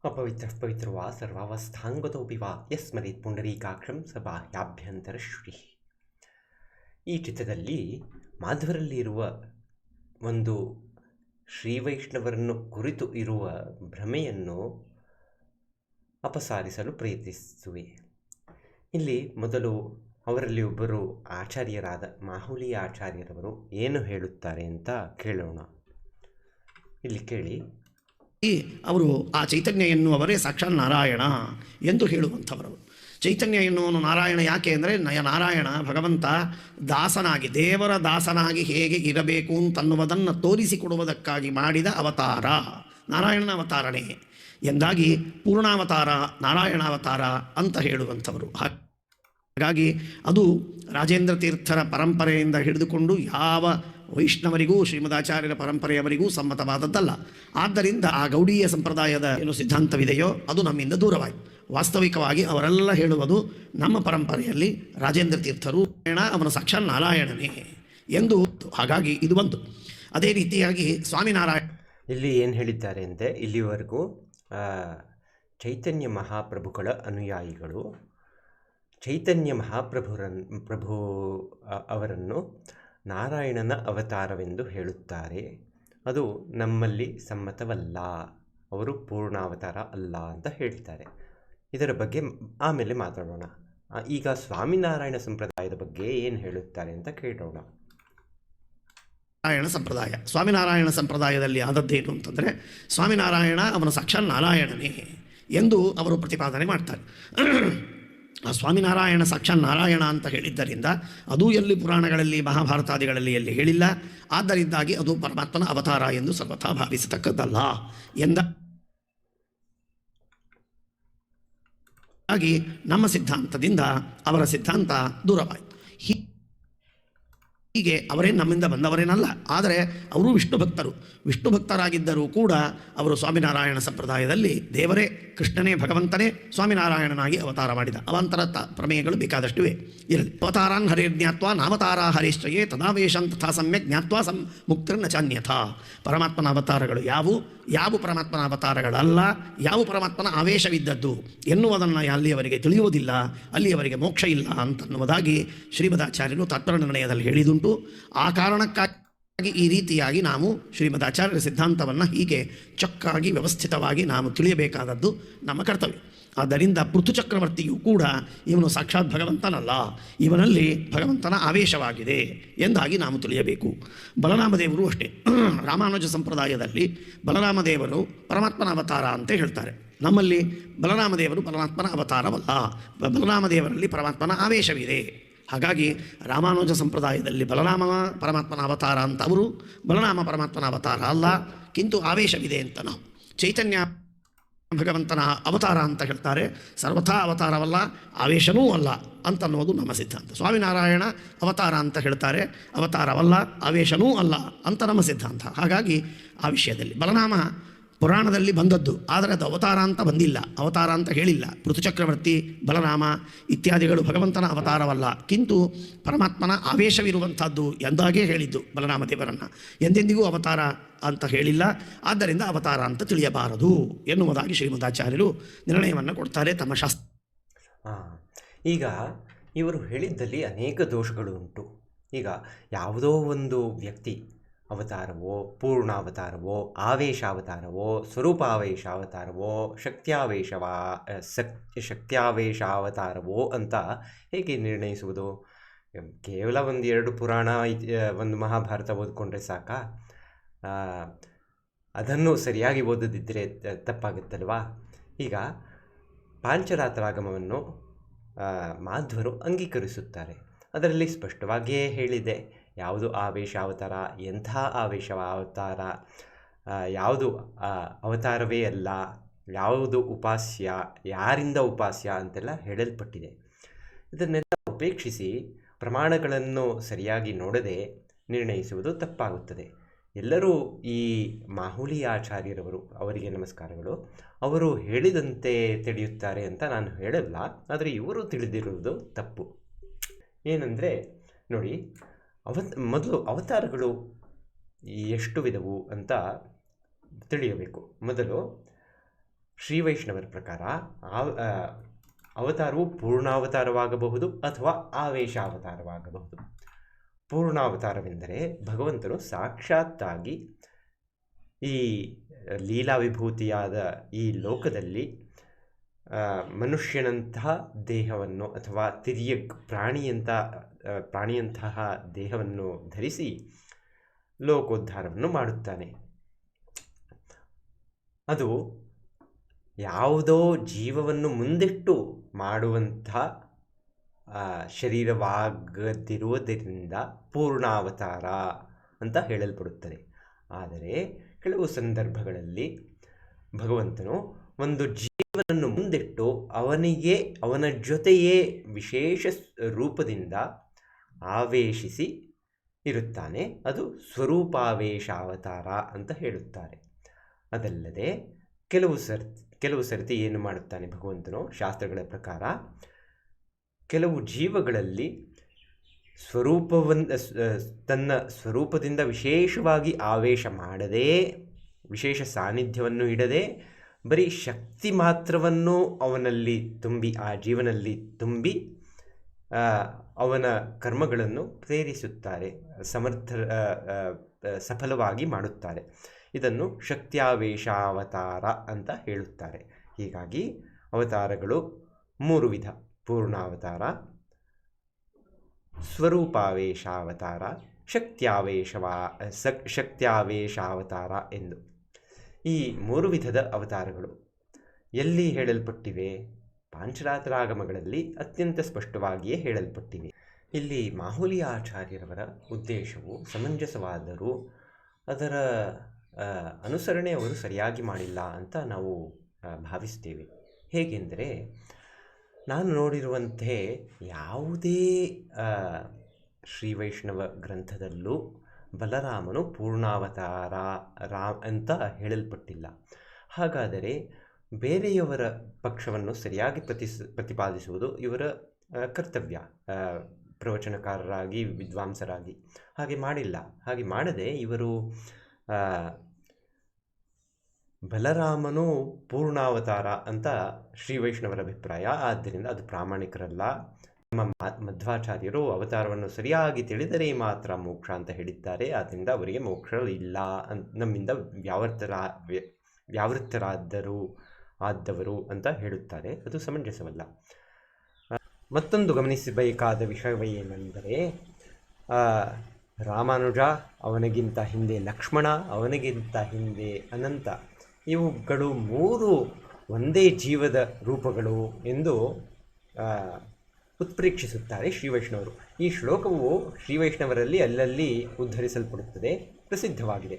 अपवित्रः पवित्रो वा सर्वावस्थाङ्गतोऽपि वा ಯಸ್ಮರೇತ್ ಪುಂಡರೀಕಾಕ್ಷಂ ಸ ಬಾಹ್ಯಾಭ್ಯಂತರ ಶ್ರುತಿಃ. ಈ ಚಿತ್ರದಲ್ಲಿ ಮಾಧ್ವರಲ್ಲಿ ಇರುವ ಒಂದು ಶ್ರೀವೈಷ್ಣವರನ್ನು ಕುರಿತು ಇರುವ ಭ್ರಮೆಯನ್ನು ಅಪಸಾರಿಸಲು ಪ್ರಯತ್ನಿಸುವೆ. ಇಲ್ಲಿ ಮೊದಲು ಅವರಲ್ಲಿ ಒಬ್ಬರು ಆಚಾರ್ಯರಾದ ಮಾಹುಲಿ ಆಚಾರ್ಯರವರು ಏನು ಹೇಳುತ್ತಾರೆ ಅಂತ ಕೇಳೋಣ. ಇಲ್ಲಿ ಕೇಳಿ. ಅವರು ಆ ಚೈತನ್ಯ ಎನ್ನುವವರೇ ಸಾಕ್ಷಾತ್ ನಾರಾಯಣ ಎಂದು ಹೇಳುವಂಥವರು. ಚೈತನ್ಯ ಎನ್ನುವನು ನಾರಾಯಣ ಯಾಕೆ ಅಂದರೆ ನಾರಾಯಣ ಭಗವಂತ ದಾಸನಾಗಿ, ದೇವರ ದಾಸನಾಗಿ ಹೇಗೆ ಇರಬೇಕು ಅಂತನ್ನುವುದನ್ನು ತೋರಿಸಿಕೊಡುವುದಕ್ಕಾಗಿ ಮಾಡಿದ ಅವತಾರ ನಾರಾಯಣನ ಅವತಾರನೇ ಎಂದಾಗಿ ಪೂರ್ಣಾವತಾರ ನಾರಾಯಣಾವತಾರ ಅಂತ ಹೇಳುವಂಥವರು. ಹಾಗಾಗಿ ಅದು ರಾಜೇಂದ್ರ ತೀರ್ಥರ ಪರಂಪರೆಯಿಂದ ಹಿಡಿದುಕೊಂಡು ಯಾವ ವೈಷ್ಣವರಿಗೂ ಶ್ರೀಮದಾಚಾರ್ಯರ ಪರಂಪರೆಯವರಿಗೂ ಸಮ್ಮತವಾದದ್ದಲ್ಲ. ಆದ್ದರಿಂದ ಆ ಗೌಡೀಯ ಸಂಪ್ರದಾಯದ ಏನು ಸಿದ್ಧಾಂತವಿದೆಯೋ ಅದು ನಮ್ಮಿಂದ ದೂರವಾಯಿತು. ವಾಸ್ತವಿಕವಾಗಿ ಅವರೆಲ್ಲ ಹೇಳುವುದು ನಮ್ಮ ಪರಂಪರೆಯಲ್ಲಿ ರಾಜೇಂದ್ರ ತೀರ್ಥರು ಅವನ ಸಾಕ್ಷಾತ್ ನಾರಾಯಣನೇ ಎಂದು. ಹಾಗಾಗಿ ಇದು ಬಂತು. ಅದೇ ರೀತಿಯಾಗಿ ಸ್ವಾಮಿನಾರಾಯಣ ಇಲ್ಲಿ ಏನು ಹೇಳಿದ್ದಾರೆ ಅಂದರೆ, ಇಲ್ಲಿವರೆಗೂ ಚೈತನ್ಯ ಮಹಾಪ್ರಭುಗಳ ಅನುಯಾಯಿಗಳು ಚೈತನ್ಯ ಪ್ರಭು ಅವರನ್ನು ನಾರಾಯಣನ ಅವತಾರವೆಂದು ಹೇಳುತ್ತಾರೆ. ಅದು ನಮ್ಮಲ್ಲಿ ಸಮ್ಮತವಲ್ಲ, ಅವರು ಪೂರ್ಣಾವತಾರ ಅಲ್ಲ ಅಂತ ಹೇಳ್ತಾರೆ. ಇದರ ಬಗ್ಗೆ ಆಮೇಲೆ ಮಾತಾಡೋಣ. ಈಗ ಸ್ವಾಮಿನಾರಾಯಣ ಸಂಪ್ರದಾಯದ ಬಗ್ಗೆ ಏನು ಹೇಳುತ್ತಾರೆ ಅಂತ ಕೇಳೋಣ. ನಾರಾಯಣ ಸಂಪ್ರದಾಯ, ಸ್ವಾಮಿನಾರಾಯಣ ಸಂಪ್ರದಾಯದಲ್ಲಿ ಆದದ್ದೇನು ಅಂತಂದರೆ, ಸ್ವಾಮಿನಾರಾಯಣ ಅವನ ಸಾಕ್ಷಾತ್ ನಾರಾಯಣನೇ ಎಂದು ಅವರು ಪ್ರತಿಪಾದನೆ ಮಾಡ್ತಾರೆ. ಆ ಸ್ವಾಮಿನಾರಾಯಣ ಸಾಕ್ಷಾತ್ ನಾರಾಯಣ ಅಂತ ಹೇಳಿದ್ದರಿಂದ ಅದು ಎಲ್ಲಿ ಪುರಾಣಗಳಲ್ಲಿ ಮಹಾಭಾರತಾದಿಗಳಲ್ಲಿ ಎಲ್ಲಿ ಹೇಳಿಲ್ಲ. ಆದ್ದರಿಂದಾಗಿ ಅದು ಪರಮಾತ್ಮನ ಅವತಾರ ಎಂದು ಸರ್ವಥಾ ಭಾವಿಸತಕ್ಕದ್ದಲ್ಲ ಎಂದಾಗಿ ನಮ್ಮ ಸಿದ್ಧಾಂತದಿಂದ ಅವರ ಸಿದ್ಧಾಂತ ದೂರವಾಯಿತು. ಹೀಗೆ ಅವರೇ ನಮ್ಮಿಂದ ಬಂದವರೇನಲ್ಲ, ಆದರೆ ಅವರು ವಿಷ್ಣು ಭಕ್ತರು. ವಿಷ್ಣು ಭಕ್ತರಾಗಿದ್ದರೂ ಕೂಡ ಅವರು ಸ್ವಾಮಿನಾರಾಯಣ ಸಂಪ್ರದಾಯದಲ್ಲಿ ದೇವರೇ ಕೃಷ್ಣನೇ ಭಗವಂತನೇ ಸ್ವಾಮಿನಾರಾಯಣನಾಗಿ ಅವತಾರ ಮಾಡಿದ. ಅವಾಂತರ ಪ್ರಮೇಯಗಳು ಬೇಕಾದಷ್ಟಿವೆ. ಇರಲಿ. ಅವತಾರಾನ್ ಹರೇ ಜ್ಞಾತ್ವ ನಾಮತಾರ ಹರೇಶ್ಚಯೇ ತದಾವೇಶಂ ತಥಾ ಸಮ್ಯಕ್ ಜ್ಞಾತ್ವ ಮುಕ್ತಿರ್ನ ಚಾನ್ಯಥ. ಪರಮಾತ್ಮನ ಅವತಾರಗಳು ಯಾವ ಪರಮಾತ್ಮನ ಅವತಾರಗಳಲ್ಲ, ಯಾವ ಪರಮಾತ್ಮನ ಆವೇಶವಿದ್ದದ್ದು ಎನ್ನುವುದನ್ನು ಅಲ್ಲಿಯವರೆಗೆ ತಿಳಿಯುವುದಿಲ್ಲ, ಅಲ್ಲಿಯವರೆಗೆ ಮೋಕ್ಷ ಇಲ್ಲ ಅಂತನ್ನುವುದಾಗಿ ಶ್ರೀಮದಾಚಾರ್ಯರು ತಾತ್ಪರ್ಯ ನಿರ್ಣಯದಲ್ಲಿ ಹೇಳಿದುಂಟು. ಆ ಕಾರಣಕ್ಕಾಗಿ ಈ ರೀತಿಯಾಗಿ ನಾವು ಶ್ರೀಮದಾಚಾರ್ಯರ ಸಿದ್ಧಾಂತವನ್ನು ಹೀಗೆ ಚೊಕ್ಕಾಗಿ ವ್ಯವಸ್ಥಿತವಾಗಿ ನಾವು ತಿಳಿಯಬೇಕಾದದ್ದು ನಮ್ಮ ಕರ್ತವ್ಯ. ಆದ್ದರಿಂದ ಪೃಥು ಚಕ್ರವರ್ತಿಯೂ ಕೂಡ ಇವನು ಸಾಕ್ಷಾತ್ ಭಗವಂತನಲ್ಲ, ಇವನಲ್ಲಿ ಭಗವಂತನ ಆವೇಶವಾಗಿದೆ ಎಂದಾಗಿ ನಾವು ತಿಳಿಯಬೇಕು. ಬಲರಾಮದೇವರು ಅಷ್ಟೇ. ರಾಮಾನುಜ ಸಂಪ್ರದಾಯದಲ್ಲಿ ಬಲರಾಮದೇವರು ಪರಮಾತ್ಮನ ಅವತಾರ ಅಂತ ಹೇಳ್ತಾರೆ. ನಮ್ಮಲ್ಲಿ ಬಲರಾಮದೇವರು ಪರಮಾತ್ಮನ ಅವತಾರವಲ್ಲ, ಬಲರಾಮದೇವರಲ್ಲಿ ಪರಮಾತ್ಮನ ಆವೇಶವಿದೆ. ಹಾಗಾಗಿ ರಾಮಾನುಜ ಸಂಪ್ರದಾಯದಲ್ಲಿ ಬಲರಾಮ ಪರಮಾತ್ಮನ ಅವತಾರ ಅಂತ ಅವರು, ಬಲರಾಮ ಪರಮಾತ್ಮನ ಅವತಾರ ಅಲ್ಲ, ಕಿಂತು ಆವೇಶವಿದೆ ಅಂತ ನಾವು. ಚೈತನ್ಯ ಭಗವಂತನ ಅವತಾರ ಅಂತ ಹೇಳ್ತಾರೆ, ಸರ್ವಥಾ ಅವತಾರವಲ್ಲ, ಆವೇಶನೂ ಅಲ್ಲ ಅಂತನ್ನುವುದು ನಮ್ಮ ಸಿದ್ಧಾಂತ. ಸ್ವಾಮಿನಾರಾಯಣ ಅವತಾರ ಅಂತ ಹೇಳ್ತಾರೆ, ಅವತಾರವಲ್ಲ, ಆವೇಶನೂ ಅಲ್ಲ ಅಂತ ನಮ್ಮ ಸಿದ್ಧಾಂತ. ಹಾಗಾಗಿ ಆ ವಿಷಯದಲ್ಲಿ ಬಲರಾಮ ಪುರಾಣದಲ್ಲಿ ಬಂದದ್ದು, ಆದರೆ ಅದು ಅವತಾರ ಅಂತ ಬಂದಿಲ್ಲ, ಅವತಾರ ಅಂತ ಹೇಳಿಲ್ಲ. ಪೃಥುಚಕ್ರವರ್ತಿ, ಬಲರಾಮ ಇತ್ಯಾದಿಗಳು ಭಗವಂತನ ಅವತಾರವಲ್ಲ, ಕಿಂತು ಪರಮಾತ್ಮನ ಆವೇಶವಿರುವಂಥದ್ದು ಎಂದಾಗೇ ಹೇಳಿದ್ದು ಬಲರಾಮದೇವರನ್ನು. ಎಂದೆಂದಿಗೂ ಅವತಾರ ಅಂತ ಹೇಳಿಲ್ಲ, ಆದ್ದರಿಂದ ಅವತಾರ ಅಂತ ತಿಳಿಯಬಾರದು ಎನ್ನುವುದಾಗಿ ಶ್ರೀಮದಾಚಾರ್ಯರು ನಿರ್ಣಯವನ್ನು ಕೊಡ್ತಾರೆ ತಮ್ಮ ಶಾಸ್ತ್ರ. ಈಗ ಇವರು ಹೇಳಿದ್ದಲ್ಲಿ ಅನೇಕ ದೋಷಗಳು ಉಂಟು. ಈಗ ಯಾವುದೋ ಒಂದು ವ್ಯಕ್ತಿ ಅವತಾರವೋ, ಪೂರ್ಣಾವತಾರವೋ, ಆವೇಶಾವತಾರವೋ, ಸ್ವರೂಪಾವೇಶಾವತಾರವೋ, ಶಕ್ತ್ಯಾವೇಶಾವತಾರವೋ ಅಂತ ಹೇಗೆ ನಿರ್ಣಯಿಸುವುದು? ಕೇವಲ ಒಂದೆರಡು ಪುರಾಣ, ಒಂದು ಮಹಾಭಾರತ ಓದ್ಕೊಂಡ್ರೆ ಸಾಕಾ? ಅದನ್ನು ಸರಿಯಾಗಿ ಓದದಿದ್ದರೆ ತಪ್ಪಾಗುತ್ತಲ್ವಾ? ಈಗ ಪಾಂಚರಾತ್ರಾಗಮವನ್ನು ಮಾಧ್ವರು ಅಂಗೀಕರಿಸುತ್ತಾರೆ. ಅದರಲ್ಲಿ ಸ್ಪಷ್ಟವಾಗಿಯೇ ಹೇಳಿದೆ, ಯಾವುದು ಆವೇಶಾವತಾರ, ಎಂಥ ಆವೇಶಾವತಾರ, ಯಾವುದು ಅವತಾರವೇ ಅಲ್ಲ, ಯಾವುದು ಉಪಾಸ್ಯ, ಯಾರಿಂದ ಉಪಾಸ್ಯ ಅಂತೆಲ್ಲ ಹೇಳಲ್ಪಟ್ಟಿದೆ. ಇದನ್ನೆಲ್ಲ ಉಪೇಕ್ಷಿಸಿ ಪ್ರಮಾಣಗಳನ್ನು ಸರಿಯಾಗಿ ನೋಡದೆ ನಿರ್ಣಯಿಸುವುದು ತಪ್ಪಾಗುತ್ತದೆ. ಎಲ್ಲರೂ ಈ ಮಾಹುಲಿ ಆಚಾರ್ಯರವರು, ಅವರಿಗೆ ನಮಸ್ಕಾರಗಳು, ಅವರು ಹೇಳಿದಂತೆ ತಿಳಿಯುತ್ತಾರೆ ಅಂತ ನಾನು ಹೇಳಲ್ಲ, ಆದರೆ ಇವರು ತಿಳಿದಿರುವುದು ತಪ್ಪು. ಏನಂದರೆ ನೋಡಿ, ಮೊದಲು ಅವತಾರಗಳು ಎಷ್ಟು ವಿಧವು ಅಂತ ತಿಳಿಯಬೇಕು. ಮೊದಲು ಶ್ರೀ ವೈಷ್ಣವರ ಪ್ರಕಾರ ಅವತಾರವು ಪೂರ್ಣಾವತಾರವಾಗಬಹುದು ಅಥವಾ ಆವೇಶಾವತಾರವಾಗಬಹುದು. ಪೂರ್ಣಾವತಾರವೆಂದರೆ ಭಗವಂತನು ಸಾಕ್ಷಾತ್ತಾಗಿ ಈ ಲೀಲಾ ವಿಭೂತಿಯಾದ ಈ ಲೋಕದಲ್ಲಿ ಮನುಷ್ಯನಂತಹ ದೇಹವನ್ನು ಅಥವಾ ತಿರ್ಯಕ್ ಪ್ರಾಣಿಯಂತಹ ದೇಹವನ್ನು ಧರಿಸಿ ಲೋಕೋದ್ಧಾರವನ್ನು ಮಾಡುತ್ತಾನೆ. ಅದು ಯಾವುದೋ ಜೀವವನ್ನು ಮುಂದಿಟ್ಟು ಮಾಡುವಂತಹ ಶರೀರವಾಗದಿರುವುದರಿಂದ ಪೂರ್ಣಾವತಾರ ಅಂತ ಹೇಳಲ್ಪಡುತ್ತದೆ. ಆದರೆ ಕೆಲವು ಸಂದರ್ಭಗಳಲ್ಲಿ ಭಗವಂತನು ಒಂದು ಜೀವನನ್ನು ಮುಂದಿಟ್ಟು ಅವನ ಜೊತೆಯೇ ವಿಶೇಷ ರೂಪದಿಂದ ಆವೇಶಿಸಿ ಇರುತ್ತಾನೆ. ಅದು ಸ್ವರೂಪಾವೇಶಾವತಾರ ಅಂತ ಹೇಳುತ್ತಾರೆ. ಅದಲ್ಲದೆ ಕೆಲವು ಸರ್ತಿ ಏನು ಮಾಡುತ್ತಾನೆ ಭಗವಂತನು ಶಾಸ್ತ್ರಗಳ ಪ್ರಕಾರ, ಕೆಲವು ಜೀವಗಳಲ್ಲಿ ತನ್ನ ಸ್ವರೂಪದಿಂದ ವಿಶೇಷವಾಗಿ ಆವೇಶ ಮಾಡದೆ, ವಿಶೇಷ ಸಾನ್ನಿಧ್ಯವನ್ನು ಇಡದೆ, ಬರೀ ಶಕ್ತಿ ಮಾತ್ರವನ್ನು ಅವನಲ್ಲಿ ತುಂಬಿ, ಆ ಜೀವನಲ್ಲಿ ತುಂಬಿ ಅವನ ಕರ್ಮಗಳನ್ನು ಪ್ರೇರಿಸುತ್ತಾರೆ, ಸಫಲವಾಗಿ ಮಾಡುತ್ತಾರೆ. ಇದನ್ನು ಶಕ್ತ್ಯಾವೇಶಾವತಾರ ಅಂತ ಹೇಳುತ್ತಾರೆ. ಹೀಗಾಗಿ ಅವತಾರಗಳು 3 ವಿಧ: ಪೂರ್ಣಾವತಾರ, ಸ್ವರೂಪಾವೇಶಾವತಾರ, ಶಕ್ತ್ಯಾವೇಶಾವತಾರ ಎಂದು. ಈ 3 ವಿಧದ ಅವತಾರಗಳು ಎಲ್ಲಿ ಹೇಳಲ್ಪಟ್ಟಿವೆ? ಪಾಂಚರಾತ್ರಾಗಮಗಳಲ್ಲಿ ಅತ್ಯಂತ ಸ್ಪಷ್ಟವಾಗಿಯೇ ಹೇಳಲ್ಪಟ್ಟಿವೆ. ಇಲ್ಲಿ ಮಾಹುಲಿ ಆಚಾರ್ಯರವರ ಉದ್ದೇಶವು ಸಮಂಜಸವಾದರೂ ಅದರ ಅನುಸರಣೆ ಅವರು ಸರಿಯಾಗಿ ಮಾಡಿಲ್ಲ ಅಂತ ನಾವು ಭಾವಿಸ್ತೇವೆ. ಹೇಗೆಂದರೆ, ನಾನು ನೋಡಿರುವಂತೆ ಯಾವುದೇ ಶ್ರೀ ವೈಷ್ಣವ ಗ್ರಂಥದಲ್ಲೂ ಬಲರಾಮನು ಪೂರ್ಣಾವತಾರ ಅಂತ ಹೇಳಲ್ಪಟ್ಟಿಲ್ಲ. ಹಾಗಾದರೆ ಬೇರೆಯವರ ಪಕ್ಷವನ್ನು ಸರಿಯಾಗಿ ಪ್ರತಿಪಾದಿಸುವುದು ಇವರ ಕರ್ತವ್ಯ, ಪ್ರವಚನಕಾರರಾಗಿ, ವಿದ್ವಾಂಸರಾಗಿ. ಹಾಗೆ ಮಾಡಿಲ್ಲ. ಹಾಗೆ ಮಾಡದೆ ಇವರು ಬಲರಾಮನು ಪೂರ್ಣಾವತಾರ ಅಂತ ಶ್ರೀ ವೈಷ್ಣವರ ಅಭಿಪ್ರಾಯ. ಆದ್ದರಿಂದ ಅದು ಪ್ರಾಮಾಣಿಕರಲ್ಲ. ನಮ್ಮ ಮಧ್ವಾಚಾರ್ಯರು ಅವತಾರವನ್ನು ಸರಿಯಾಗಿ ತಿಳಿದರೆ ಮಾತ್ರ ಮೋಕ್ಷ ಅಂತ ಹೇಳಿದ್ದಾರೆ. ಆದ್ದರಿಂದ ಅವರಿಗೆ ಮೋಕ್ಷ ಇಲ್ಲ, ನಮ್ಮಿಂದ ಆದವರು ಅಂತ ಹೇಳುತ್ತಾರೆ. ಅದು ಸಮಂಜಸವಲ್ಲ. ಮತ್ತೊಂದು ಗಮನಿಸಬೇಕಾದ ವಿಷಯವೇನೆಂದರೆ, ರಾಮಾನುಜ, ಅವನಿಗಿಂತ ಹಿಂದೆ ಲಕ್ಷ್ಮಣ, ಅವನಿಗಿಂತ ಹಿಂದೆ ಅನಂತ, ಇವುಗಳು 3 ಒಂದೇ ಜೀವದ ರೂಪಗಳು ಎಂದು ಉತ್ಪ್ರೇಕ್ಷಿಸುತ್ತಾರೆ ಶ್ರೀ ವೈಷ್ಣವರು. ಈ ಶ್ಲೋಕವು ಶ್ರೀ ವೈಷ್ಣವರಲ್ಲಿ ಅಲ್ಲಲ್ಲಿ ಉದ್ಧರಿಸಲ್ಪಡುತ್ತದೆ, ಪ್ರಸಿದ್ಧವಾಗಿದೆ.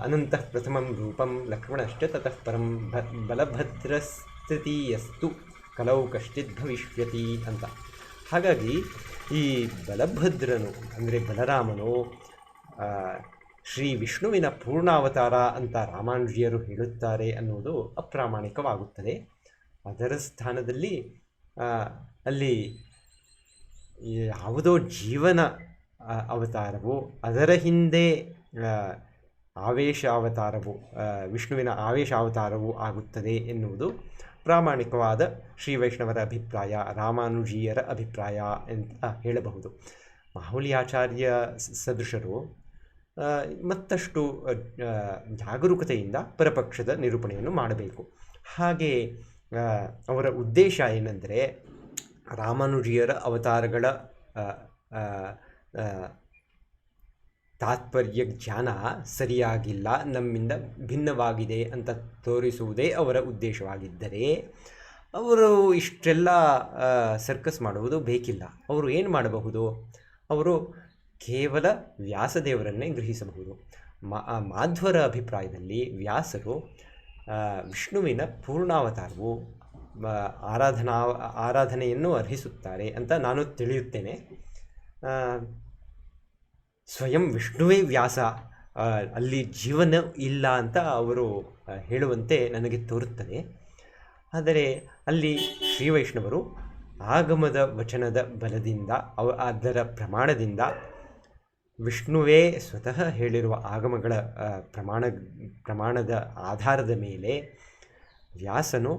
ಅನಂತಃ ಪ್ರಥಮಂ ರೂಪಂ ಲಕ್ಷ್ಮಣಶ್ಚ ತತಃ ಪರಂ ಬಲಭದ್ರಸ್ತೃತೀಯಸ್ತು ಕಲೌ ಕಶ್ಚಿತ್ ಭವಿಷ್ಯತಿ ಅಂತ. ಹಾಗಾಗಿ ಈ ಬಲಭದ್ರನು ಅಂದರೆ ಬಲರಾಮನು ಶ್ರೀ ವಿಷ್ಣುವಿನ ಪೂರ್ಣಾವತಾರ ಅಂತ ರಾಮಾನುಜಿಯರು ಹೇಳುತ್ತಾರೆ ಅನ್ನುವುದು ಅಪ್ರಾಮಾಣಿಕವಾಗುತ್ತದೆ. ಅದರ ಸ್ಥಾನದಲ್ಲಿ ಅಲ್ಲಿ ಯಾವುದೋ ಜೀವನ ಅವತಾರವು, ಅದರ ಹಿಂದೆ ಆವೇಶ ಅವತಾರವು, ವಿಷ್ಣುವಿನ ಆವೇಶ ಅವತಾರವು ಆಗುತ್ತದೆ ಎನ್ನುವುದು ಪ್ರಾಮಾಣಿಕವಾದ ಶ್ರೀ ವೈಷ್ಣವರ ಅಭಿಪ್ರಾಯ, ರಾಮಾನುಜೀಯರ ಅಭಿಪ್ರಾಯ ಅಂತ ಹೇಳಬಹುದು. ಮಾಹುಲಿ ಆಚಾರ್ಯ ಸದೃಶರು ಮತ್ತಷ್ಟು ಜಾಗರೂಕತೆಯಿಂದ ಪರಪಕ್ಷದ ನಿರೂಪಣೆಯನ್ನು ಮಾಡಬೇಕು. ಹಾಗೆ ಅವರ ಉದ್ದೇಶ ಏನೆಂದರೆ, ರಾಮಾನುಜಿಯರ ಅವತಾರಗಳ ತಾತ್ಪರ್ಯ ಜ್ಞಾನ ಸರಿಯಾಗಿಲ್ಲ, ನಮ್ಮಿಂದ ಭಿನ್ನವಾಗಿದೆ ಅಂತ ತೋರಿಸುವುದೇ ಅವರ ಉದ್ದೇಶವಾಗಿದ್ದರೆ ಅವರು ಇಷ್ಟೆಲ್ಲ ಸರ್ಕಸ್ ಮಾಡುವುದು ಬೇಕಿಲ್ಲ. ಅವರು ಏನು ಮಾಡಬಹುದು? ಅವರು ಕೇವಲ ವ್ಯಾಸದೇವರನ್ನೇ ಗ್ರಹಿಸಬಹುದು. ಮಾಧ್ವರ ಅಭಿಪ್ರಾಯದಲ್ಲಿ ವ್ಯಾಸರು ವಿಷ್ಣುವಿನ ಪೂರ್ಣಾವತಾರವು ಆರಾಧನೆಯನ್ನು ಅರ್ಹಿಸುತ್ತಾರೆ ಅಂತ ನಾನು ತಿಳಿಯುತ್ತೇನೆ. ಸ್ವಯಂ ವಿಷ್ಣುವೇ ವ್ಯಾಸ, ಅಲ್ಲಿ ಜೀವನ ಇಲ್ಲ ಅಂತ ಅವರು ಹೇಳುವಂತೆ ನನಗೆ ತೋರುತ್ತದೆ. ಆದರೆ ಅಲ್ಲಿ ಶ್ರೀ ವೈಷ್ಣವರು ಆಗಮದ ವಚನದ ಬಲದಿಂದ, ಅದರ ಪ್ರಮಾಣದಿಂದ, ವಿಷ್ಣುವೇ ಸ್ವತಃ ಹೇಳಿರುವ ಆಗಮಗಳ ಪ್ರಮಾಣದ ಆಧಾರದ ಮೇಲೆ ವ್ಯಾಸನು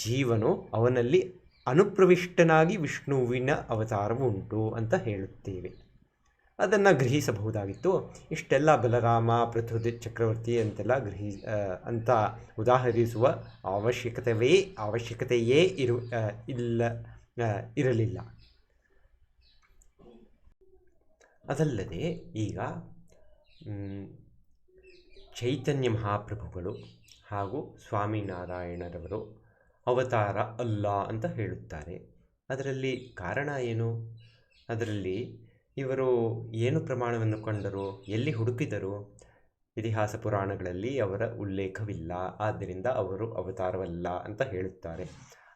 ಜೀವನು ಅವನಲ್ಲಿ ಅನುಪ್ರವಿಷ್ಟನಾಗಿ ವಿಷ್ಣುವಿನ ಅವತಾರವು ಉಂಟು ಅಂತ ಹೇಳುತ್ತೇವೆ. ಅದನ್ನು ಗ್ರಹಿಸಬಹುದಾಗಿತ್ತು. ಇಷ್ಟೆಲ್ಲ ಬಲರಾಮ ಪೃಥ್ವಿ ಚಕ್ರವರ್ತಿ ಅಂತೆಲ್ಲ ಅಂತ ಉದಾಹರಿಸುವ ಅವಶ್ಯಕತೆಯೇ ಇರಲಿಲ್ಲ. ಅದಲ್ಲದೆ ಈಗ ಚೈತನ್ಯ ಮಹಾಪ್ರಭುಗಳು ಹಾಗೂ ಸ್ವಾಮಿನಾರಾಯಣರವರು ಅವತಾರ ಅಲ್ಲ ಅಂತ ಹೇಳುತ್ತಾರೆ. ಅದರಲ್ಲಿ ಕಾರಣ ಏನು? ಅದರಲ್ಲಿ ಇವರು ಏನು ಪ್ರಮಾಣವನ್ನು ಕಂಡರು, ಎಲ್ಲಿ ಹುಡುಕಿದರು? ಇತಿಹಾಸ ಪುರಾಣಗಳಲ್ಲಿ ಅವರ ಉಲ್ಲೇಖವಿಲ್ಲ, ಆದ್ದರಿಂದ ಅವರು ಅವತಾರವಲ್ಲ ಅಂತ ಹೇಳುತ್ತಾರೆ.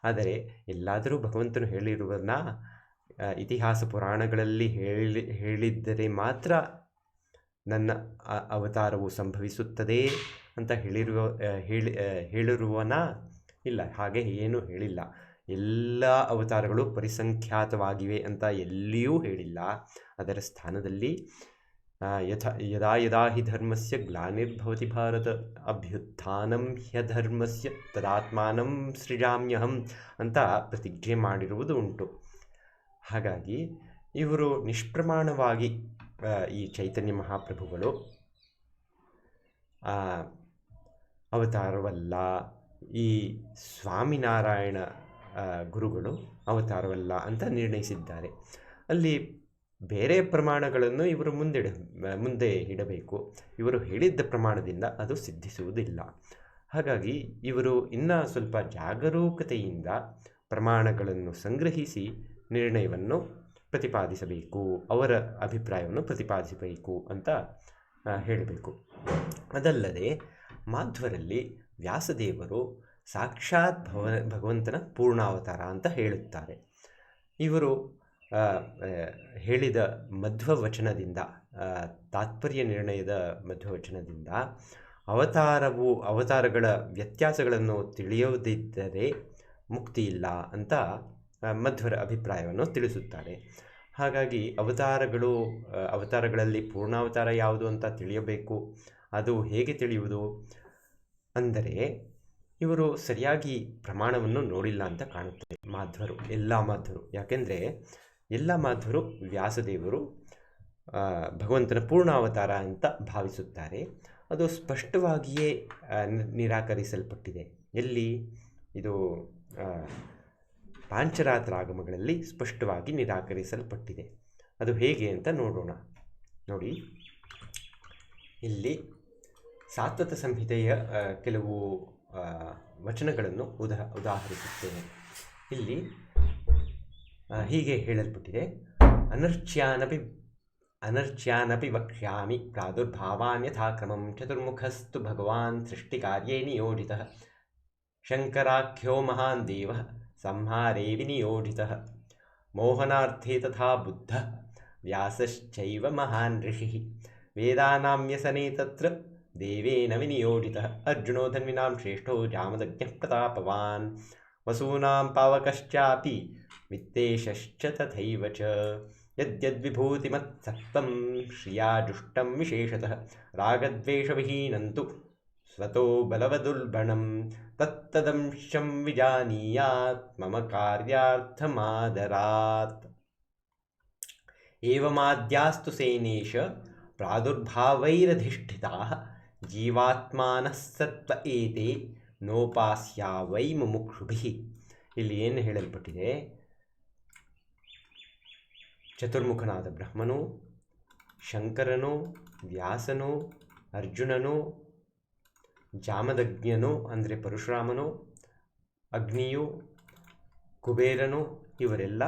ಆದರೆ ಎಲ್ಲಾದರೂ ಭಗವಂತನು ಹೇಳಿರುವನ್ನ ಇತಿಹಾಸ ಪುರಾಣಗಳಲ್ಲಿ ಹೇಳಿದ್ದರೆ ಮಾತ್ರ ನನ್ನ ಅವತಾರವು ಸಂಭವಿಸುತ್ತದೆ ಅಂತ ಹೇಳಿರುವನ? ಇಲ್ಲ, ಹಾಗೆ ಏನೂ ಹೇಳಿಲ್ಲ. ಎಲ್ಲ ಅವತಾರಗಳು ಪರಿಸಂಖ್ಯಾತವಾಗಿವೆ ಅಂತ ಎಲ್ಲಿಯೂ ಹೇಳಿಲ್ಲ. ಅದರ ಸ್ಥಾನದಲ್ಲಿ ಯದಾ ಯದಾ ಹಿ ಧರ್ಮಸ್ಯ ಗ್ಲಾನಿರ್ಭವತಿ ಭಾರತ ಅಭ್ಯುತ್ಥಾನಂ ಹ್ಯಧರ್ಮಸ್ಯ ತದಾತ್ಮಾನಂ ಸೃಜಾಮ್ಯಹಂ ಅಂತ ಪ್ರತಿಜ್ಞೆ ಮಾಡಿರುವುದು ಉಂಟು. ಹಾಗಾಗಿ ಇವರು ನಿಷ್ಪ್ರಮಾಣವಾಗಿ ಈ ಚೈತನ್ಯ ಮಹಾಪ್ರಭುಗಳು ಅವತಾರವಲ್ಲ, ಈ ಸ್ವಾಮಿನಾರಾಯಣ ಗುರುಗಳು ಅವತಾರವಲ್ಲ ಅಂತ ನಿರ್ಣಯಿಸಿದ್ದಾರೆ. ಅಲ್ಲಿ ಬೇರೆ ಪ್ರಮಾಣಗಳನ್ನು ಇವರು ಮುಂದೆ ಇಡಬೇಕು. ಇವರು ಹೇಳಿದ್ದ ಪ್ರಮಾಣದಿಂದ ಅದು ಸಿದ್ಧಿಸುವುದಿಲ್ಲ. ಹಾಗಾಗಿ ಇವರು ಇನ್ನೂ ಸ್ವಲ್ಪ ಜಾಗರೂಕತೆಯಿಂದ ಪ್ರಮಾಣಗಳನ್ನು ಸಂಗ್ರಹಿಸಿ ನಿರ್ಣಯವನ್ನು ಪ್ರತಿಪಾದಿಸಬೇಕು, ಅವರ ಅಭಿಪ್ರಾಯವನ್ನು ಪ್ರತಿಪಾದಿಸಬೇಕು ಅಂತ ಹೇಳಬೇಕು. ಅದಲ್ಲದೆ ಮಾಧ್ವರಲ್ಲಿ ವ್ಯಾಸದೇವರು ಸಾಕ್ಷಾತ್ ಭಗವಂತನ ಪೂರ್ಣಾವತಾರ ಅಂತ ಹೇಳುತ್ತಾರೆ. ಇವರು ಹೇಳಿದ ಮಧ್ವವಚನದಿಂದ, ತಾತ್ಪರ್ಯ ನಿರ್ಣಯದ ಮಧ್ವವಚನದಿಂದ ಅವತಾರಗಳ ವ್ಯತ್ಯಾಸಗಳನ್ನು ತಿಳಿಯೋದಿದ್ದರೆ ಮುಕ್ತಿ ಇಲ್ಲ ಅಂತ ಮಧ್ವರ ಅಭಿಪ್ರಾಯವನ್ನು ತಿಳಿಸುತ್ತಾರೆ. ಹಾಗಾಗಿ ಅವತಾರಗಳಲ್ಲಿ ಪೂರ್ಣಾವತಾರ ಯಾವುದು ಅಂತ ತಿಳಿಯಬೇಕು. ಅದು ಹೇಗೆ ತಿಳಿಯುವುದು ಅಂದರೆ, ಇವರು ಸರಿಯಾಗಿ ಪ್ರಮಾಣವನ್ನು ನೋಡಿಲ್ಲ ಅಂತ ಕಾಣುತ್ತದೆ ಎಲ್ಲ ಮಾಧ್ವರು. ಯಾಕೆಂದರೆ ಎಲ್ಲ ಮಾಧ್ವರು ವ್ಯಾಸದೇವರು ಭಗವಂತನ ಪೂರ್ಣಾವತಾರ ಅಂತ ಭಾವಿಸುತ್ತಾರೆ. ಅದು ಸ್ಪಷ್ಟವಾಗಿಯೇ ನಿರಾಕರಿಸಲ್ಪಟ್ಟಿದೆ. ಎಲ್ಲಿ? ಇದು ಪಾಂಚರಾತ್ರಾಗಮಗಳಲ್ಲಿ ಸ್ಪಷ್ಟವಾಗಿ ನಿರಾಕರಿಸಲ್ಪಟ್ಟಿದೆ. ಅದು ಹೇಗೆ ಅಂತ ನೋಡೋಣ. ನೋಡಿ, ಇಲ್ಲಿ ಸಾತ್ವತ ಸಂಹಿತೆಯ ಕೆಲವು ವಚನಗಳನ್ನು ಉದಾಹರಿಸುತ್ತೇನೆ. ಇಲ್ಲಿ ಹೀಗೆ ಹೇಳಲ್ಪಟ್ಟಿದೆ: ಅನರ್ಚ್ಯಾನಪಿ ವಕ್ಷ್ಯಾಮಿ ಪ್ರಾದುರ್ಭಾವಾನ್ ಯಥಾಕ್ರಮಂ ಚತುರ್ಮುಖಸ್ತು ಭಗವಾನ್ ಸೃಷ್ಟಿಕಾರ್ಯೇ ನಿಯೋಜಿತಃ ಶಂಕರಾಖ್ಯೋ ಮಹಾನ್ ದೇವಃ ಸಂಹಾರೇ ವಿನಿಯೋಜಿತಃ ಮೋಹನಾರ್ಥೇ ತಥಾ ಬುದ್ಧಃ ವ್ಯಾಸಶ್ಚೈವ ಮಹಾನ್ ಋಷಿಃ ವೇದಾನಾಂ ವ್ಯಸನೆ ತತ್ರ ದೇವೇನ ವಿನಿಯೋಜಿತಃ ಅರ್ಜುನೋ ಧನ್ವಿನಾಂ ಶ್ರೇಷ್ಠೋ ಜಾಮದಗ್ನ್ಯಃ ಪ್ರತಾಪವಾನ್ ವಸೂನಾಂ ಪಾವಕಶ್ಚಾಪಿ ವಿತ್ತೇಶಶ್ಚ ತಥೈವ ಚ ಯದ್ಯದ್ವಿಭೂತಿಮತ್ಸಕ್ತಂ ಶ್ರಿಯಾ ಜುಷ್ಟಂ ವಿಶೇಷತಃ ರಾಗದ್ವೇಷವಿಹೀನಂತು ಸ್ವತೋ ಬಲವದುಲ್ಬಣಂ ತತ್ತದಂಶಂ ವಿಜಾನೀಯಾತ್ ಮಮ ಕಾರ್ಯಾರ್ಥಮಾದರಾತ್ ಏವಮಾದ್ಯಾಸ್ತು ಸೇನೇಶ ಪ್ರಾದುರ್ಭಾವೈರಧಿಷ್ಠಿತಾಃ ಜೀವಾತ್ಮಾನಃ ಸತ್ವ ಏತೆ ನೋಪಾಸ್ಯಾ ವೈ ಮುಮುಕ್ಷುಭಿಃ. ಇಲ್ಲಿ ಏನು ಹೇಳಲ್ಪಟ್ಟಿದೆ? ಚತುರ್ಮುಖನಾದ ಬ್ರಹ್ಮನು, ಶಂಕರನು, ವ್ಯಾಸನು, ಅರ್ಜುನನು, ಜಾಮದಗ್ನ್ಯನು ಅಂದರೆ ಪರಶುರಾಮನು, ಅಗ್ನಿಯು, ಕುಬೇರನು, ಇವರೆಲ್ಲ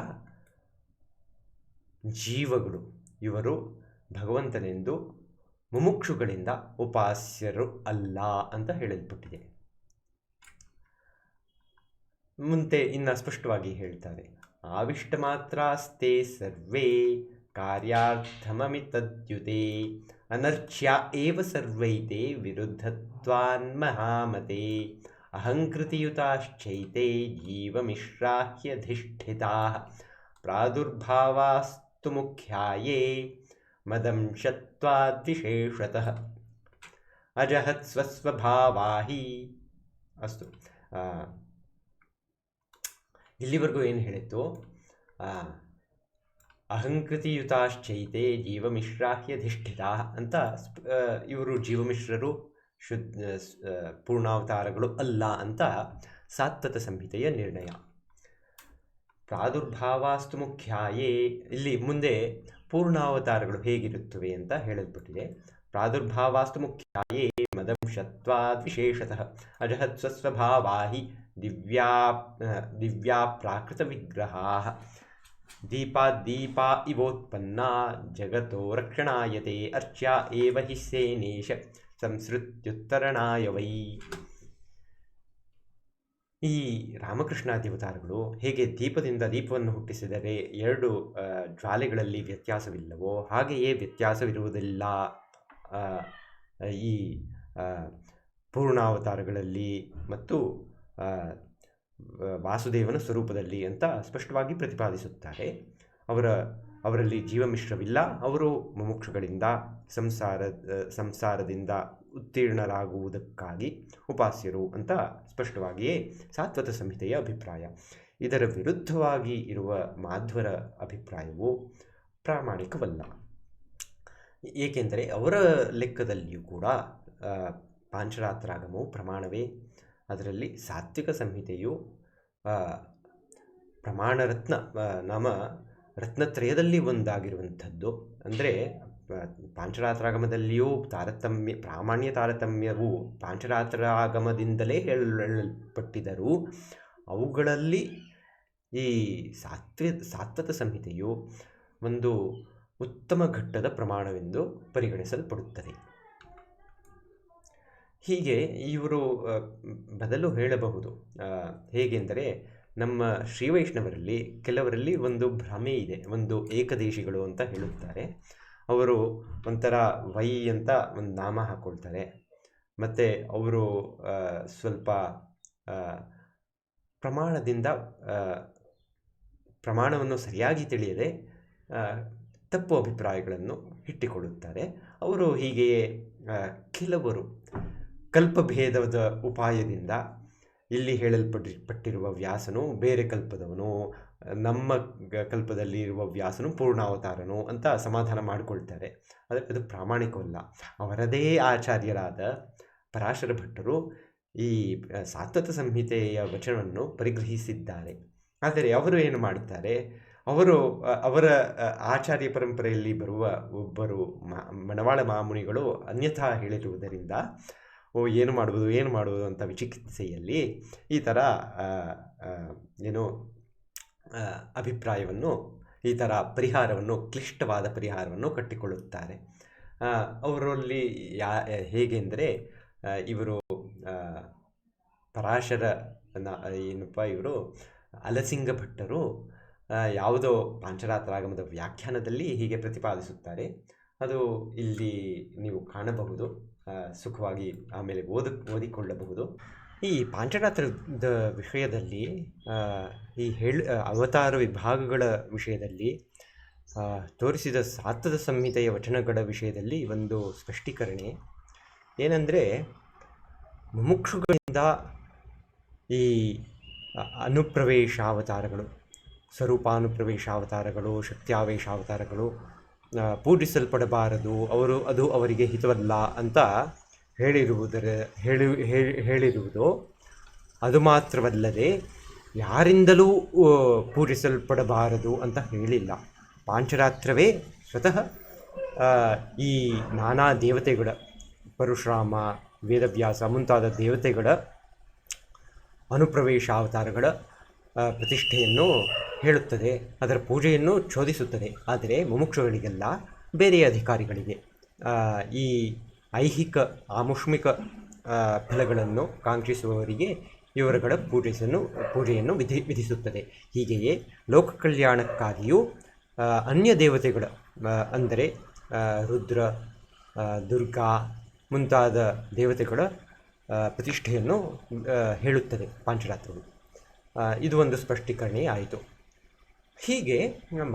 ಜೀವಗಳು. ಇವರು ಭಗವಂತನೆಂದು ಮುಮುಕ್ಷುಗಳಿಂದ ಉಪಾಸ್ಯರು ಅಲ್ಲ ಅಂತ ಹೇಳಲ್ಪಟ್ಟಿದೆ. ಮುಂದೆ ಇನ್ನು ಸ್ಪಷ್ಟವಾಗಿ ಹೇಳ್ತಾರೆ: ಆವಿಷ್ಟ ಮಾತ್ರಾಸ್ತೆ ಸರ್ವೇ ಕಾರ್ಯಾರ್ಥಮಮಿತದ್ಯುತೆ ಅನರ್ಚ್ಯ ಏವ ಸರ್ವೈತೆ ವಿರುದ್ಧತ್ವಾನ್ ಮಹಾಮತೆ ಅಹಂಕೃತಿಯುತಾಶ್ಚೈತೆ ಜೀವಮಿಶ್ರಾಹ್ಯಧಿಷ್ಠಿತಾಃ ಪ್ರಾದುರ್ಭಾವಾಸ್ತು ಮುಖ್ಯಾಯೇ ಮದಂಶತ್ವಾದ್ವಿಶೇಷತಃ ಅಜಹತ್ ಸ್ವಸ್ವಭಾವಾ ಹಿ ಇಲ್ಲಿವರೆಗೂ ಏನು ಹೇಳಿತ್ತು, ಅಹಂಕೃತಿಯುತಾಶ್ಚೈತೆ ಜೀವಮಿಶ್ರಾಹ್ಯಧಿಷ್ಠಿತ ಅಂತ ಇವರು ಜೀವಮಿಶ್ರರು ಪೂರ್ಣಾವತಾರಗಳು ಅಲ್ಲ ಅಂತ ಸಾತ್ವತ ಸಂಹಿತೆಯ ನಿರ್ಣಯ. ಪ್ರಾದುರ್ಭಾವಾಸ್ತು ಮುಖ್ಯಾಯೇ, ಇಲ್ಲಿ ಮುಂದೆ ಪೂರ್ಣಾವತಾರಗಳು ಹೇಗಿರುತ್ತವೆ ಅಂತ ಹೇಳಲ್ಪಟ್ಟಿದೆ. ಪ್ರಾದುರ್ಭಾವಾಸ್ತು ಮುಖ್ಯಾಯೇ ಮದಂಶತ್ವಾದ್ ವಿಶೇಷತಃ ಅಜಹತ್ ಸ್ವಸ್ವಭಾವಾ ಹಿ ದಿವ್ಯಾ ಪ್ರಾಕೃತ ವಿಗ್ರಹಾಃ ದೀಪಾ ಇವೋತ್ಪನ್ನಾ ಜಗತೋ ರಕ್ಷಣಾಯತೆ ಅರ್ಚ್ಯ ಏವ ಹಿ ಸೇನೇಶ ಸಂಸೃತ್ಯುತ್ತರಣಾಯ ವೈ. ಈ ರಾಮಕೃಷ್ಣಾದ್ಯವತಾರಗಳು ಹೇಗೆ ದೀಪದಿಂದ ದೀಪವನ್ನು ಹುಟ್ಟಿಸಿದರೆ 2 ಜ್ವಾಲೆಗಳಲ್ಲಿ ವ್ಯತ್ಯಾಸವಿಲ್ಲವೋ ಹಾಗೆಯೇ ವ್ಯತ್ಯಾಸವಿರುವುದಿಲ್ಲ ಈ ಪೂರ್ಣಾವತಾರಗಳಲ್ಲಿ ಮತ್ತು ವಾಸುದೇವನ ಸ್ವರೂಪದಲ್ಲಿ ಅಂತ ಸ್ಪಷ್ಟವಾಗಿ ಪ್ರತಿಪಾದಿಸುತ್ತಾರೆ. ಅವರಲ್ಲಿ ಜೀವಮಿಶ್ರವಿಲ್ಲ, ಅವರು ಮುಮುಕ್ಷುಗಳಿಂದ ಸಂಸಾರದಿಂದ ಉತ್ತೀರ್ಣರಾಗುವುದಕ್ಕಾಗಿ ಉಪಾಸ್ಯರು ಅಂತ ಸ್ಪಷ್ಟವಾಗಿಯೇ ಸಾತ್ವತ ಸಂಹಿತೆಯ ಅಭಿಪ್ರಾಯ. ಇದರ ವಿರುದ್ಧವಾಗಿ ಇರುವ ಮಾಧ್ವರ ಅಭಿಪ್ರಾಯವು ಪ್ರಾಮಾಣಿಕವಲ್ಲ. ಏಕೆಂದರೆ ಅವರ ಲೆಕ್ಕದಲ್ಲಿಯೂ ಕೂಡ ಪಾಂಚರಾತ್ರಾಗಮವು ಪ್ರಮಾಣವೇ. ಅದರಲ್ಲಿ ಸಾತ್ವಿಕ ಸಂಹಿತೆಯು ಪ್ರಮಾಣರತ್ನ ನಾಮ ರತ್ನತ್ರಯದಲ್ಲಿ ಒಂದಾಗಿರುವಂಥದ್ದು. ಅಂದರೆ ಪಾಂಚರಾತ್ರಾಗಮದಲ್ಲಿಯೂ ಪ್ರಾಮಾಣ್ಯ ತಾರತಮ್ಯವು ಪಾಂಚರಾತ್ರಾಗಮದಿಂದಲೇ ಹೇಳಲ್ಪಟ್ಟಿದರೂ ಅವುಗಳಲ್ಲಿ ಈ ಸಾತ್ವತ ಸಂಹಿತೆಯು ಒಂದು ಉತ್ತಮ ಘಟ್ಟದ ಪ್ರಮಾಣವೆಂದು ಪರಿಗಣಿಸಲ್ಪಡುತ್ತದೆ. ಹೀಗೆ ಇವರು ಬದಲು ಹೇಳಬಹುದು. ಹೇಗೆಂದರೆ ನಮ್ಮ ಶ್ರೀವೈಷ್ಣವರಲ್ಲಿ ಕೆಲವರಲ್ಲಿ ಒಂದು ಭ್ರಮೆ ಇದೆ, ಒಂದು ಏಕದೇಶಿಗಳು ಅಂತ ಹೇಳುತ್ತಾರೆ. ಅವರು ಒಂಥರ ವೈ ಅಂತ ಒಂದು ನಾಮ ಹಾಕ್ಕೊಳ್ತಾರೆ. ಮತ್ತು ಅವರು ಸ್ವಲ್ಪ ಪ್ರಮಾಣವನ್ನು ಸರಿಯಾಗಿ ತಿಳಿಯದೆ ತಪ್ಪು ಅಭಿಪ್ರಾಯಗಳನ್ನು ಇಟ್ಟುಕೊಳ್ಳುತ್ತಾರೆ. ಅವರು ಹೀಗೆಯೇ ಕೆಲವರು ಕಲ್ಪಭೇದದ ಉಪಾಯದಿಂದ ಇಲ್ಲಿ ಹೇಳಲ್ಪಟ್ಟಿರುವ ವ್ಯಾಸನು ಬೇರೆ ಕಲ್ಪದವನು, ನಮ್ಮ ಕಲ್ಪದಲ್ಲಿ ಇರುವ ವ್ಯಾಸನು ಪೂರ್ಣಾವತಾರನು ಅಂತ ಸಮಾಧಾನ ಮಾಡಿಕೊಳ್ತಾರೆ. ಆದರೆ ಅದು ಪ್ರಾಮಾಣಿಕವಲ್ಲ. ಅವರದೇ ಆಚಾರ್ಯರಾದ ಪರಾಶರ ಭಟ್ಟರು ಈ ಸಾತ್ವತ ಸಂಹಿತೆಯ ವಚನವನ್ನು ಪರಿಗ್ರಹಿಸಿದ್ದಾರೆ. ಆದರೆ ಅವರು ಏನು ಮಾಡುತ್ತಾರೆ, ಅವರ ಆಚಾರ್ಯ ಪರಂಪರೆಯಲ್ಲಿ ಬರುವ ಒಬ್ಬರು ಮಣವಾಳ ಮಹಾಮುನಿಗಳು ಅನ್ಯಥಾ ಹೇಳಿರುವುದರಿಂದ ಏನು ಮಾಡುವುದು ಅಂತ ವಿಚಿಕಿತ್ಸೆಯಲ್ಲಿ ಈ ಥರ ಅಭಿಪ್ರಾಯವನ್ನು, ಈ ಥರ ಕ್ಲಿಷ್ಟವಾದ ಪರಿಹಾರವನ್ನು ಕಟ್ಟಿಕೊಳ್ಳುತ್ತಾರೆ. ಅವರಲ್ಲಿ ಹೇಗೆಂದರೆ ಇವರು ಇವರು ಅಲಸಿಂಗ ಭಟ್ಟರು ಯಾವುದೋ ಪಾಂಚರಾತ್ರಾಗಮದ ವ್ಯಾಖ್ಯಾನದಲ್ಲಿ ಹೀಗೆ ಪ್ರತಿಪಾದಿಸುತ್ತಾರೆ. ಅದು ಇಲ್ಲಿ ನೀವು ಕಾಣಬಹುದು, ಸುಖವಾಗಿ ಆಮೇಲೆ ಓದಿಕೊಳ್ಳಬಹುದು. ಈ ಪಾಂಚರಾತ್ರದ ವಿಷಯದಲ್ಲಿ ಈ ಅವತಾರ ವಿಭಾಗಗಳ ವಿಷಯದಲ್ಲಿ ತೋರಿಸಿದ ಸಾತ್ವತ ಸಂಹಿತೆಯ ವಚನಗಳ ವಿಷಯದಲ್ಲಿ ಒಂದು ಸ್ಪಷ್ಟೀಕರಣೆ ಏನಂದರೆ, ಮುಮುಕ್ಷುಗಳಿಂದ ಈ ಅನುಪ್ರವೇಶಾವತಾರಗಳು, ಸ್ವರೂಪಾನುಪ್ರವೇಶಾವತಾರಗಳು, ಶಕ್ತ್ಯಾವೇಶಾವತಾರಗಳು ಪೂಜಿಸಲ್ಪಡಬಾರದು, ಅದು ಅವರಿಗೆ ಹಿತವಲ್ಲ ಅಂತ ಹೇಳಿರುವುದು ಅದು ಮಾತ್ರವಲ್ಲದೆ ಯಾರಿಂದಲೂ ಪೂಜಿಸಲ್ಪಡಬಾರದು ಅಂತ ಹೇಳಿಲ್ಲ. ಪಾಂಚರಾತ್ರವೇ ಸ್ವತಃ ಈ ನಾನಾ ದೇವತೆಗಳ, ಪರಶುರಾಮ, ವೇದವ್ಯಾಸ ಮುಂತಾದ ದೇವತೆಗಳ ಅನುಪ್ರವೇಶಾವತಾರಗಳ ಪ್ರತಿಷ್ಠೆಯನ್ನು ಹೇಳುತ್ತದೆ, ಅದರ ಪೂಜೆಯನ್ನು ಚೋದಿಸುತ್ತದೆ. ಆದರೆ ಮುಮುಕ್ಷುಗಳಿಗೆಲ್ಲ, ಬೇರೆಯ ಅಧಿಕಾರಿಗಳಿಗೆ, ಈ ಐಹಿಕ ಆಮುಷ್ಮಿಕ ಫಲಗಳನ್ನು ಕಾಂಕ್ಷಿಸುವವರಿಗೆ ಇವರುಗಳ ಪೂಜೆಯನ್ನು ವಿಧಿಸುತ್ತದೆ. ಹೀಗೆಯೇ ಲೋಕ ಕಲ್ಯಾಣಕ್ಕಾಗಿಯೂ ಅನ್ಯ ದೇವತೆಗಳ ಅಂದರೆ ರುದ್ರ, ದುರ್ಗಾ ಮುಂತಾದ ದೇವತೆಗಳ ಪ್ರತಿಷ್ಠೆಯನ್ನು ಹೇಳುತ್ತದೆ ಪಾಂಚರಾತ್ರವು. ಇದು ಒಂದು ಸ್ಪಷ್ಟೀಕರಣೆ ಆಯಿತು. ಹೀಗೆ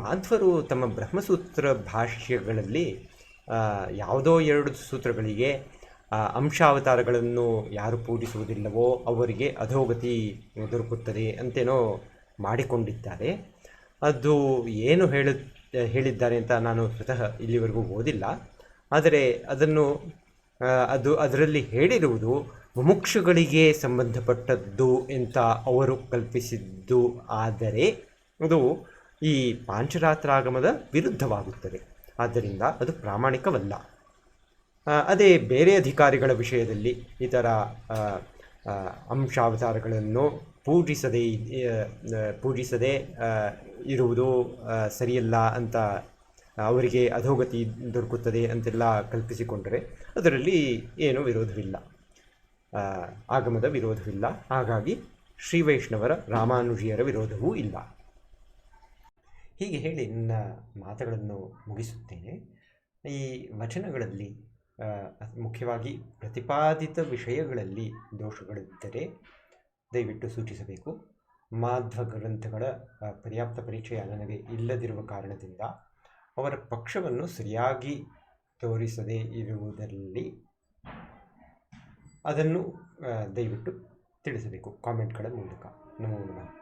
ಮಾಧ್ವರು ತಮ್ಮ ಬ್ರಹ್ಮಸೂತ್ರ ಭಾಷ್ಯಗಳಲ್ಲಿ ಯಾವುದೋ 2 ಸೂತ್ರಗಳಿಗೆ ಅಂಶಾವತಾರಗಳನ್ನು ಯಾರು ಪೂಜಿಸುವುದಿಲ್ಲವೋ ಅವರಿಗೆ ಅಧೋಗತಿ ದೊರಕುತ್ತದೆ ಅಂತೇನೋ ಮಾಡಿಕೊಂಡಿದ್ದಾರೆ. ಅದು ಏನು ಹೇಳಿದ್ದಾರೆ ಅಂತ ನಾನು ಸ್ವತಃ ಇಲ್ಲಿವರೆಗೂ ಓದಿಲ್ಲ. ಆದರೆ ಅದರಲ್ಲಿ ಹೇಳಿರುವುದು ಮುಮುಕ್ಷುಗಳಿಗೆ ಸಂಬಂಧಪಟ್ಟದ್ದು ಅಂತ ಅವರು ಕಲ್ಪಿಸಿದ್ದು. ಆದರೆ ಅದು ಈ ಪಾಂಚರಾತ್ರಾಗಮದ ವಿರುದ್ಧವಾಗುತ್ತದೆ. ಆದ್ದರಿಂದ ಅದು ಪ್ರಾಮಾಣಿಕವಲ್ಲ. ಅದೇ ಬೇರೆ ಅಧಿಕಾರಿಗಳ ವಿಷಯದಲ್ಲಿ ಈ ಥರ ಅಂಶಾವತಾರಗಳನ್ನು ಪೂಜಿಸದೇ ಇರುವುದು ಸರಿಯಲ್ಲ ಅಂತ ಅವರಿಗೆ ಅಧೋಗತಿ ದೊರಕುತ್ತದೆ ಅಂತೆಲ್ಲ ಕಲ್ಪಿಸಿಕೊಂಡರೆ ಅದರಲ್ಲಿ ಏನೂ ವಿರೋಧವಿಲ್ಲ, ಆಗಮದ ವಿರೋಧವಿಲ್ಲ. ಹಾಗಾಗಿ ಶ್ರೀ ವೈಷ್ಣವರ ರಾಮಾನುಜಿಯರ ವಿರೋಧವೂ ಇಲ್ಲ. ಹೀಗೆ ಹೇಳಿ ನನ್ನ ಮಾತುಗಳನ್ನು ಮುಗಿಸುತ್ತೇನೆ. ಈ ವಚನಗಳಲ್ಲಿ ಮುಖ್ಯವಾಗಿ ಪ್ರತಿಪಾದಿತ ವಿಷಯಗಳಲ್ಲಿ ದೋಷಗಳಿದ್ದರೆ ದಯವಿಟ್ಟು ಸೂಚಿಸಬೇಕು. ಮಾಧ್ವ ಗ್ರಂಥಗಳ ಪರ್ಯಾಪ್ತ ಪರಿಚಯ ನನಗೆ ಇಲ್ಲದಿರುವ ಕಾರಣದಿಂದ ಅವರ ಪಕ್ಷವನ್ನು ಸರಿಯಾಗಿ ತೋರಿಸದೇ ಇರುವುದರಲ್ಲಿ ಅದನ್ನು ದಯವಿಟ್ಟು ತಿಳಿಸಬೇಕು ಕಾಮೆಂಟ್ಗಳ ಮೂಲಕ. ನಮೋ ನಮಃ.